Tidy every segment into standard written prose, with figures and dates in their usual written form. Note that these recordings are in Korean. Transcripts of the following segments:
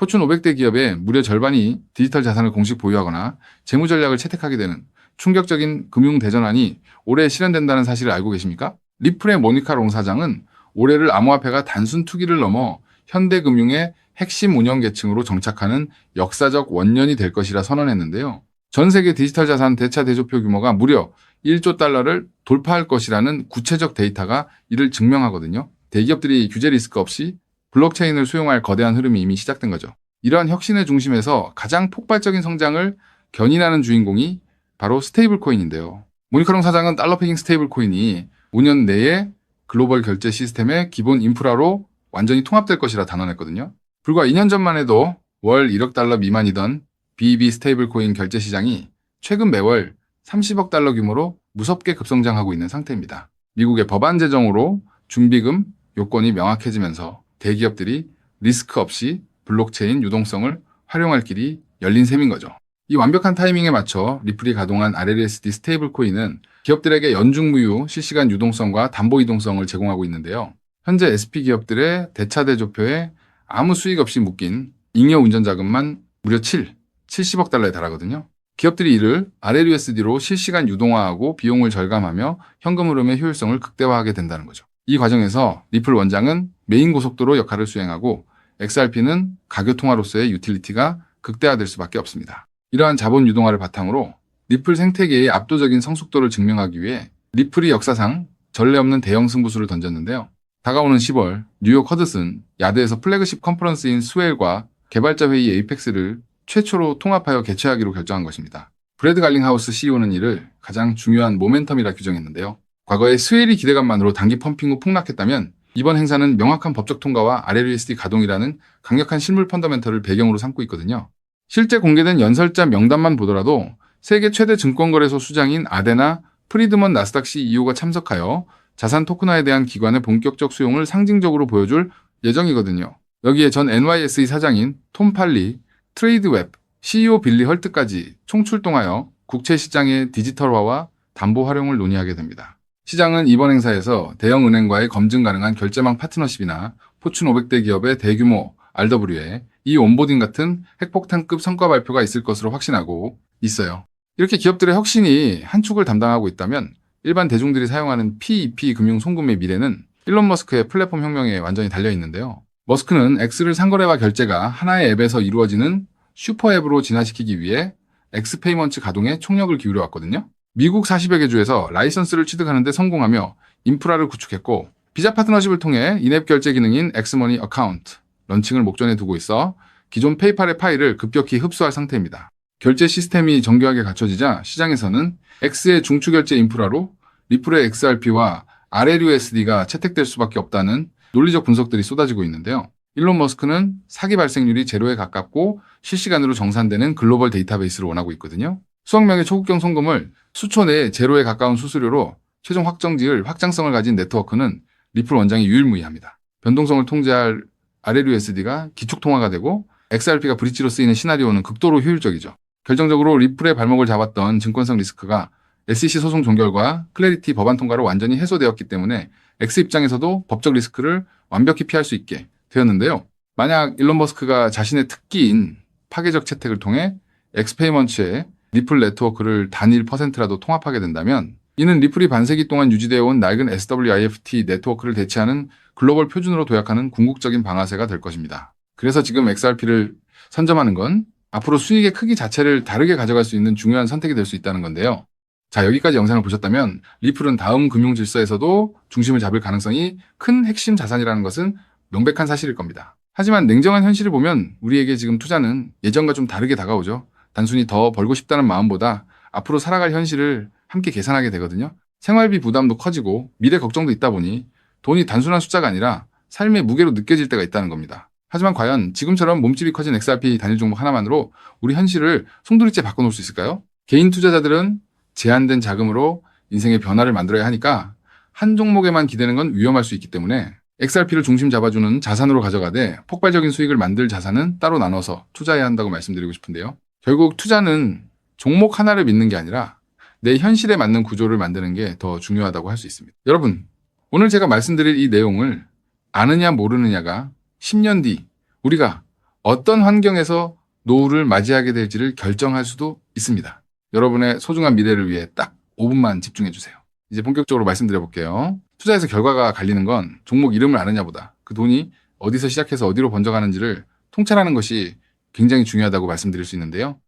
포춘 500대 기업의 무려 절반이 디지털 자산을 공식 보유하거나 재무 전략을 채택하게 되는 충격적인 금융 대전환이 올해 실현된다는 사실을 알고 계십니까? 리플의 모니카 롱 사장은 올해를 암호화폐가 단순 투기를 넘어 현대금융의 핵심 운영 계층으로 정착하는 역사적 원년이 될 것이라 선언했는데요. 전 세계 디지털 자산 대차 대조표 규모가 무려 1조 달러를 돌파할 것이라는 구체적 데이터가 이를 증명하거든요. 대기업들이 규제 리스크 없이 블록체인을 수용할 거대한 흐름이 이미 시작된 거죠. 이러한 혁신의 중심에서 가장 폭발적인 성장을 견인하는 주인공이 바로 스테이블 코인인데요. 모니카롱 사장은 달러 패깅 스테이블 코인이 5년 내에 글로벌 결제 시스템의 기본 인프라로 완전히 통합될 것이라 단언했거든요. 불과 2년 전만 해도 월 1억 달러 미만이던 BEB 스테이블 코인 결제 시장이 최근 매월 30억 달러 규모로 무섭게 급성장하고 있는 상태입니다. 미국의 법안 제정으로 준비금 요건이 명확해지면서 대기업들이 리스크 없이 블록체인 유동성을 활용할 길이 열린 셈인 거죠. 이 완벽한 타이밍에 맞춰 리플이 가동한 RLUSD 스테이블 코인은 기업들에게 연중무휴 실시간 유동성과 담보 이동성을 제공하고 있는데요. 현재 SP 기업들의 대차 대조표에 아무 수익 없이 묶인 잉여 운전 자금만 무려 70억 달러에 달하거든요. 기업들이 이를 RLUSD로 실시간 유동화하고 비용을 절감하며 현금 흐름의 효율성을 극대화하게 된다는 거죠. 이 과정에서 리플 원장은 메인 고속도로 역할을 수행하고 XRP는 가교통화로서의 유틸리티가 극대화될 수밖에 없습니다. 이러한 자본 유동화를 바탕으로 리플 생태계의 압도적인 성숙도를 증명하기 위해 리플이 역사상 전례 없는 대형 승부수를 던졌는데요. 다가오는 10월 뉴욕 허드슨 야드에서 플래그십 컨퍼런스인 스웰과 개발자 회의 에이펙스를 최초로 통합하여 개최하기로 결정한 것입니다. 브래드 갈링하우스 CEO는 이를 가장 중요한 모멘텀이라 규정했는데요. 과거에 스웰이 기대감만으로 단기 펌핑 후 폭락했다면 이번 행사는 명확한 법적 통과와 RLUSD 가동이라는 강력한 실물 펀더멘털을 배경으로 삼고 있거든요. 실제 공개된 연설자 명단만 보더라도 세계 최대 증권거래소 수장인 아데나 프리드먼 나스닥 CEO가 참석하여 자산 토큰화에 대한 기관의 본격적 수용을 상징적으로 보여줄 예정이거든요. 여기에 전 NYSE 사장인 톰 팔리, 트레이드웹, CEO 빌리 헐트까지 총출동하여 국채 시장의 디지털화와 담보 활용을 논의하게 됩니다. 시장은 이번 행사에서 대형 은행과의 검증 가능한 결제망 파트너십이나 포춘 500대 기업의 대규모 RWA, 이 온보딩 같은 핵폭탄급 성과 발표가 있을 것으로 확신하고 있어요. 이렇게 기업들의 혁신이 한 축을 담당하고 있다면 일반 대중들이 사용하는 P2P 금융 송금의 미래는 일론 머스크의 플랫폼 혁명에 완전히 달려있는데요. 머스크는 X를 상거래와 결제가 하나의 앱에서 이루어지는 슈퍼앱으로 진화시키기 위해 엑스페이먼트 가동에 총력을 기울여 왔거든요. 미국 40여 개 주에서 라이선스를 취득하는 데 성공하며 인프라를 구축했고 비자 파트너십을 통해 인앱 결제 기능인 엑스머니 어카운트 런칭을 목전에 두고 있어 기존 페이팔의 파일을 급격히 흡수할 상태입니다. 결제 시스템이 정교하게 갖춰지자 시장에서는 X의 중추결제 인프라로 리플의 XRP와 RLUSD가 채택될 수밖에 없다는 논리적 분석들이 쏟아지고 있는데요. 일론 머스크는 사기 발생률이 제로에 가깝고 실시간으로 정산되는 글로벌 데이터베이스를 원하고 있거든요. 수억 명의 초국경 송금을 수초 내에 제로에 가까운 수수료로 최종 확정지을 확장성을 가진 네트워크는 리플 원장이 유일무이합니다. 변동성을 통제할 RLUSD가 기축통화가 되고 XRP가 브릿지로 쓰이는 시나리오는 극도로 효율적이죠. 결정적으로 리플의 발목을 잡았던 증권성 리스크가 SEC 소송 종결과 클래리티 법안 통과로 완전히 해소되었기 때문에 X 입장에서도 법적 리스크를 완벽히 피할 수 있게 되었는데요. 만약 일론 머스크가 자신의 특기인 파괴적 채택을 통해 엑스페이먼츠의 리플 네트워크를 단일 %라도 통합하게 된다면 이는 리플이 반세기 동안 유지되어 온 낡은 SWIFT 네트워크를 대체하는 글로벌 표준으로 도약하는 궁극적인 방아쇠가 될 것입니다. 그래서 지금 XRP를 선점하는 건 앞으로 수익의 크기 자체를 다르게 가져갈 수 있는 중요한 선택이 될 수 있다는 건데요. 자, 여기까지 영상을 보셨다면 리플은 다음 금융 질서에서도 중심을 잡을 가능성이 큰 핵심 자산이라는 것은 명백한 사실일 겁니다. 하지만 냉정한 현실을 보면 우리에게 지금 투자는 예전과 좀 다르게 다가오죠. 단순히 더 벌고 싶다는 마음보다 앞으로 살아갈 현실을 함께 계산하게 되거든요. 생활비 부담도 커지고 미래 걱정도 있다 보니 돈이 단순한 숫자가 아니라 삶의 무게로 느껴질 때가 있다는 겁니다. 하지만 과연 지금처럼 몸집이 커진 XRP 단일 종목 하나만으로 우리 현실을 송두리째 바꿔놓을 수 있을까요? 개인 투자자들은 제한된 자금으로 인생의 변화를 만들어야 하니까 한 종목에만 기대는 건 위험할 수 있기 때문에 XRP를 중심 잡아주는 자산으로 가져가되 폭발적인 수익을 만들 자산은 따로 나눠서 투자해야 한다고 말씀드리고 싶은데요. 결국 투자는 종목 하나를 믿는 게 아니라 내 현실에 맞는 구조를 만드는 게 더 중요하다고 할 수 있습니다. 여러분, 오늘 제가 말씀드릴 이 내용을 아느냐 모르느냐가 10년 뒤 우리가 어떤 환경에서 노후를 맞이하게 될지를 결정할 수도 있습니다. 여러분의 소중한 미래를 위해 딱 5분만 집중해 주세요. 이제 본격적으로 말씀드려 볼게요. 투자에서 결과가 갈리는 건 종목 이름을 아느냐보다 그 돈이 어디서 시작해서 어디로 번져가는지를 통찰하는 것이 굉장히 중요하다고 말씀드릴 수 있는데요.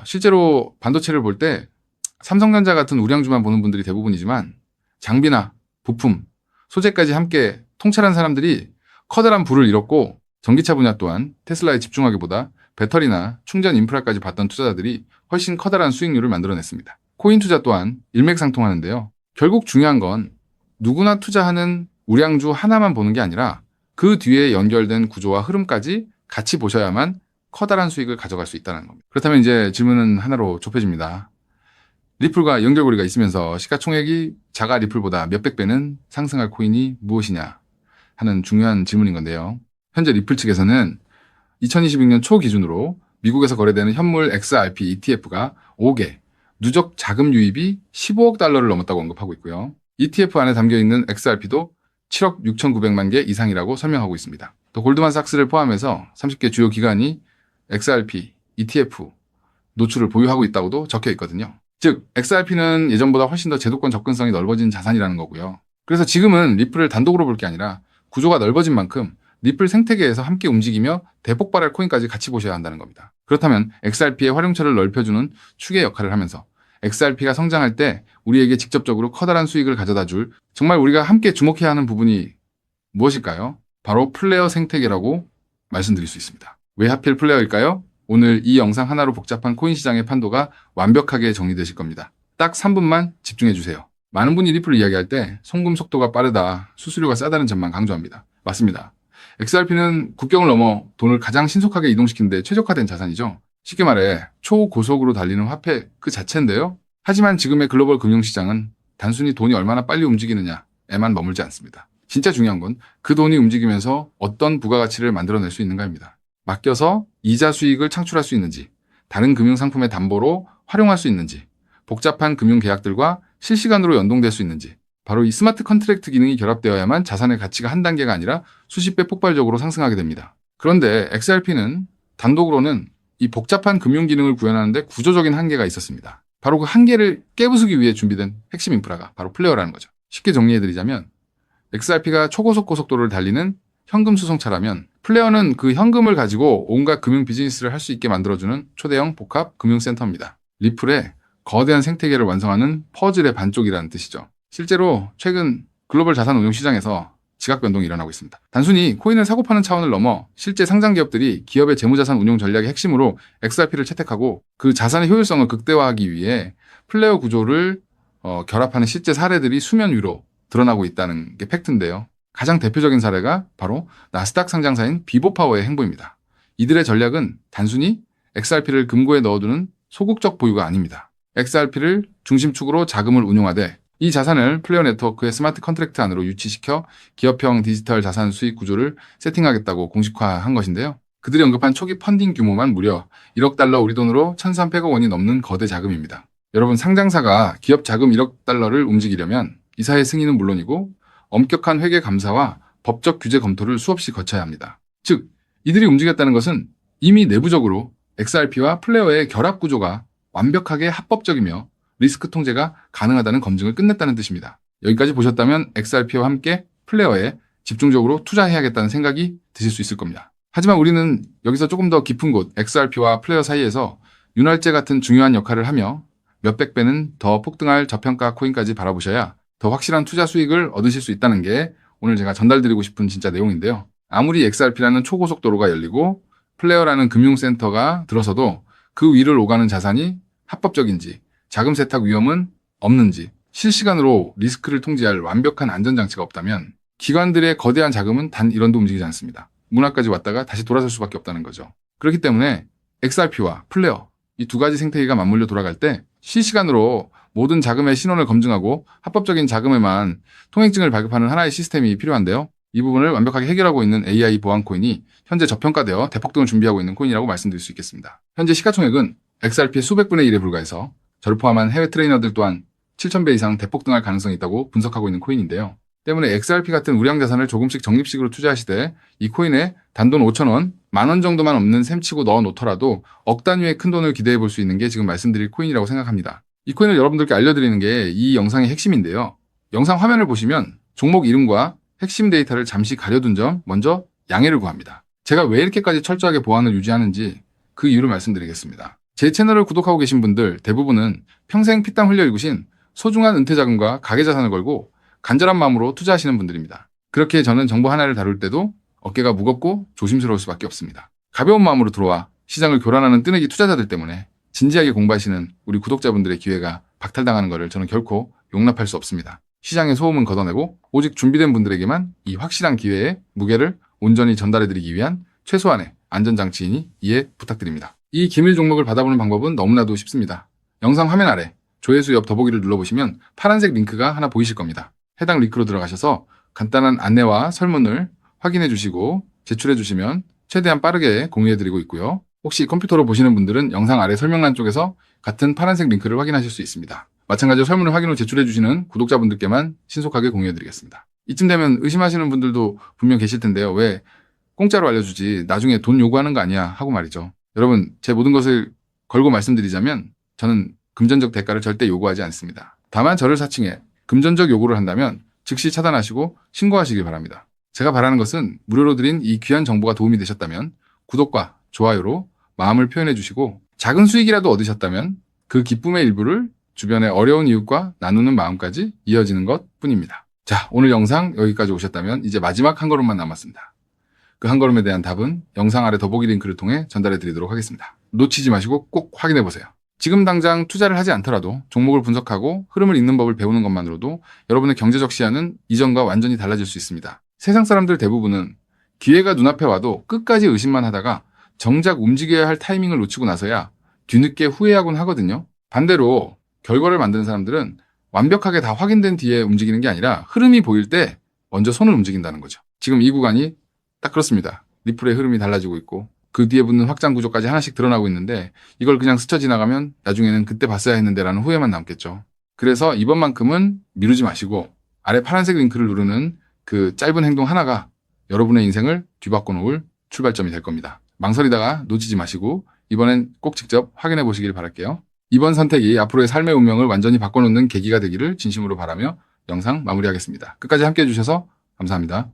실제로 반도체를 볼 때 삼성전자 같은 우량주만 보는 분들이 대부분이지만 장비나 부품, 소재까지 함께 통찰한 사람들이 커다란 부를 잃었고, 전기차 분야 또한 테슬라에 집중하기보다 배터리나 충전 인프라까지 봤던 투자자들이 훨씬 커다란 수익률을 만들어냈습니다. 코인 투자 또한 일맥상통하는데요. 결국 중요한 건 누구나 투자하는 우량주 하나만 보는 게 아니라 그 뒤에 연결된 구조와 흐름까지 같이 보셔야만 커다란 수익을 가져갈 수 있다는 겁니다. 그렇다면 이제 질문은 하나로 좁혀집니다. 리플과 연결고리가 있으면서 시가총액이 자가 리플보다 몇백 배는 상승할 코인이 무엇이냐 하는 중요한 질문인 건데요. 현재 리플 측에서는 2026년 초 기준으로 미국에서 거래되는 현물 XRP ETF가 5개, 누적 자금 유입이 15억 달러를 넘었다고 언급하고 있고요. ETF 안에 담겨있는 XRP도 7억 6,900만 개 이상이라고 설명하고 있습니다. 또 골드만삭스를 포함해서 30개 주요 기관이 XRP, ETF 노출을 보유하고 있다고도 적혀 있거든요. 즉, XRP는 예전보다 훨씬 더 제도권 접근성이 넓어진 자산이라는 거고요. 그래서 지금은 리플을 단독으로 볼 게 아니라 구조가 넓어진 만큼 리플 생태계에서 함께 움직이며 대폭발할 코인까지 같이 보셔야 한다는 겁니다. 그렇다면 XRP의 활용처를 넓혀주는 축의 역할을 하면서 XRP가 성장할 때 우리에게 직접적으로 커다란 수익을 가져다 줄 정말 우리가 함께 주목해야 하는 부분이 무엇일까요? 바로 플레이어 생태계라고 말씀드릴 수 있습니다. 왜 하필 플레이어일까요? 오늘 이 영상 하나로 복잡한 코인 시장의 판도가 완벽하게 정리되실 겁니다. 딱 3분만 집중해 주세요. 많은 분이 리플을 이야기할 때 송금 속도가 빠르다, 수수료가 싸다는 점만 강조합니다. 맞습니다. XRP는 국경을 넘어 돈을 가장 신속하게 이동시키는 데 최적화된 자산이죠. 쉽게 말해 초고속으로 달리는 화폐 그 자체인데요. 하지만 지금의 글로벌 금융시장은 단순히 돈이 얼마나 빨리 움직이느냐에만 머물지 않습니다. 진짜 중요한 건 그 돈이 움직이면서 어떤 부가가치를 만들어낼 수 있는가입니다. 맡겨서 이자 수익을 창출할 수 있는지, 다른 금융상품의 담보로 활용할 수 있는지, 복잡한 금융계약들과 실시간으로 연동될 수 있는지, 바로 이 스마트 컨트랙트 기능이 결합되어야만 자산의 가치가 한 단계가 아니라 수십 배 폭발적으로 상승하게 됩니다. 그런데 XRP는 단독으로는 이 복잡한 금융 기능을 구현하는데 구조적인 한계가 있었습니다. 바로 그 한계를 깨부수기 위해 준비된 핵심 인프라가 바로 플레이어라는 거죠. 쉽게 정리해드리자면 XRP가 초고속 고속도로를 달리는 현금 수송차라면 플레이어는 그 현금을 가지고 온갖 금융 비즈니스를 할 수 있게 만들어주는 초대형 복합 금융센터입니다. 리플의 거대한 생태계를 완성하는 퍼즐의 반쪽이라는 뜻이죠. 실제로 최근 글로벌 자산 운용 시장에서 지각 변동이 일어나고 있습니다. 단순히 코인을 사고 파는 차원을 넘어 실제 상장 기업들이 기업의 재무자산 운용 전략의 핵심으로 XRP를 채택하고 그 자산의 효율성을 극대화하기 위해 플레이어 구조를 결합하는 실제 사례들이 수면 위로 드러나고 있다는 게 팩트인데요. 가장 대표적인 사례가 바로 나스닥 상장사인 비보파워의 행보입니다. 이들의 전략은 단순히 XRP를 금고에 넣어두는 소극적 보유가 아닙니다. XRP를 중심축으로 자금을 운용하되 이 자산을 플레이어 네트워크의 스마트 컨트랙트 안으로 유치시켜 기업형 디지털 자산 수익 구조를 세팅하겠다고 공식화한 것인데요. 그들이 언급한 초기 펀딩 규모만 무려 1억 달러 우리 돈으로 1,300억 원이 넘는 거대 자금입니다. 여러분, 상장사가 기업 자금 1억 달러를 움직이려면 이사의 승인은 물론이고 엄격한 회계 감사와 법적 규제 검토를 수없이 거쳐야 합니다. 즉, 이들이 움직였다는 것은 이미 내부적으로 XRP와 플레이어의 결합 구조가 완벽하게 합법적이며 리스크 통제가 가능하다는 검증을 끝냈다는 뜻입니다. 여기까지 보셨다면 XRP와 함께 플레이어에 집중적으로 투자해야겠다는 생각이 드실 수 있을 겁니다. 하지만 우리는 여기서 조금 더 깊은 곳 XRP와 플레이어 사이에서 윤활제 같은 중요한 역할을 하며 몇백 배는 더 폭등할 저평가 코인까지 바라보셔야 더 확실한 투자 수익을 얻으실 수 있다는 게 오늘 제가 전달드리고 싶은 진짜 내용인데요. 아무리 XRP라는 초고속도로가 열리고 플레이어라는 금융센터가 들어서도 그 위를 오가는 자산이 합법적인지, 자금 세탁 위험은 없는지, 실시간으로 리스크를 통제할 완벽한 안전장치가 없다면 기관들의 거대한 자금은 단 1원도 움직이지 않습니다. 문화까지 왔다가 다시 돌아설 수밖에 없다는 거죠. 그렇기 때문에 XRP와 플레이어, 이 두 가지 생태계가 맞물려 돌아갈 때 실시간으로 모든 자금의 신원을 검증하고 합법적인 자금에만 통행증을 발급하는 하나의 시스템이 필요한데요. 이 부분을 완벽하게 해결하고 있는 AI 보안 코인이 현재 저평가되어 대폭등을 준비하고 있는 코인이라고 말씀드릴 수 있겠습니다. 현재 시가총액은 XRP의 수백 분의 1에 불과해서 저를 포함한 해외 트레이너들 또한 7,000배 이상 대폭등할 가능성이 있다고 분석하고 있는 코인인데요. 때문에 XRP 같은 우량 자산을 조금씩 적립식으로 투자하시되 이 코인에 단돈 5,000원, 10,000원 정도만 없는 셈치고 넣어 놓더라도 억 단위의 큰 돈을 기대해 볼 수 있는 게 지금 말씀드릴 코인이라고 생각합니다. 이 코인을 여러분들께 알려드리는 게 이 영상의 핵심인데요. 영상 화면을 보시면 종목 이름과 핵심 데이터를 잠시 가려둔 점 먼저 양해를 구합니다. 제가 왜 이렇게까지 철저하게 보안을 유지하는지 그 이유를 말씀드리겠습니다. 제 채널을 구독하고 계신 분들 대부분은 평생 피땀 흘려 일구신 소중한 은퇴자금과 가계자산을 걸고 간절한 마음으로 투자하시는 분들입니다. 그렇게 저는 정보 하나를 다룰 때도 어깨가 무겁고 조심스러울 수밖에 없습니다. 가벼운 마음으로 들어와 시장을 교란하는 뜨내기 투자자들 때문에 진지하게 공부하시는 우리 구독자분들의 기회가 박탈당하는 것을 저는 결코 용납할 수 없습니다. 시장의 소음은 걷어내고 오직 준비된 분들에게만 이 확실한 기회의 무게를 온전히 전달해드리기 위한 최소한의 안전장치이니 이해 부탁드립니다. 이 기밀 종목을 받아보는 방법은 너무나도 쉽습니다. 영상 화면 아래 조회수 옆 더보기를 눌러보시면 파란색 링크가 하나 보이실 겁니다. 해당 링크로 들어가셔서 간단한 안내와 설문을 확인해 주시고 제출해 주시면 최대한 빠르게 공유해 드리고 있고요. 혹시 컴퓨터로 보시는 분들은 영상 아래 설명란 쪽에서 같은 파란색 링크를 확인하실 수 있습니다. 마찬가지로 설문을 확인 후 제출해 주시는 구독자분들께만 신속하게 공유해 드리겠습니다. 이쯤 되면 의심하시는 분들도 분명 계실 텐데요. 왜 공짜로 알려주지 나중에 돈 요구하는 거 아니야 하고 말이죠. 여러분, 제 모든 것을 걸고 말씀드리자면 저는 금전적 대가를 절대 요구하지 않습니다. 다만 저를 사칭해 금전적 요구를 한다면 즉시 차단하시고 신고하시길 바랍니다. 제가 바라는 것은 무료로 드린 이 귀한 정보가 도움이 되셨다면 구독과 좋아요로 마음을 표현해 주시고 작은 수익이라도 얻으셨다면 그 기쁨의 일부를 주변의 어려운 이웃과 나누는 마음까지 이어지는 것 뿐입니다. 자, 오늘 영상 여기까지 오셨다면 이제 마지막 한 걸음만 남았습니다. 그 한 걸음에 대한 답은 영상 아래 더보기 링크를 통해 전달해 드리도록 하겠습니다. 놓치지 마시고 꼭 확인해 보세요. 지금 당장 투자를 하지 않더라도 종목을 분석하고 흐름을 읽는 법을 배우는 것만으로도 여러분의 경제적 시야는 이전과 완전히 달라질 수 있습니다. 세상 사람들 대부분은 기회가 눈앞에 와도 끝까지 의심만 하다가 정작 움직여야 할 타이밍을 놓치고 나서야 뒤늦게 후회하곤 하거든요. 반대로 결과를 만드는 사람들은 완벽하게 다 확인된 뒤에 움직이는 게 아니라 흐름이 보일 때 먼저 손을 움직인다는 거죠. 지금 이 구간이 딱 그렇습니다. 리플의 흐름이 달라지고 있고 그 뒤에 붙는 확장 구조까지 하나씩 드러나고 있는데 이걸 그냥 스쳐 지나가면 나중에는 그때 봤어야 했는데 라는 후회만 남겠죠. 그래서 이번만큼은 미루지 마시고 아래 파란색 링크를 누르는 그 짧은 행동 하나가 여러분의 인생을 뒤바꿔 놓을 출발점이 될 겁니다. 망설이다가 놓치지 마시고 이번엔 꼭 직접 확인해 보시길 바랄게요. 이번 선택이 앞으로의 삶의 운명을 완전히 바꿔놓는 계기가 되기를 진심으로 바라며 영상 마무리하겠습니다. 끝까지 함께해 주셔서 감사합니다.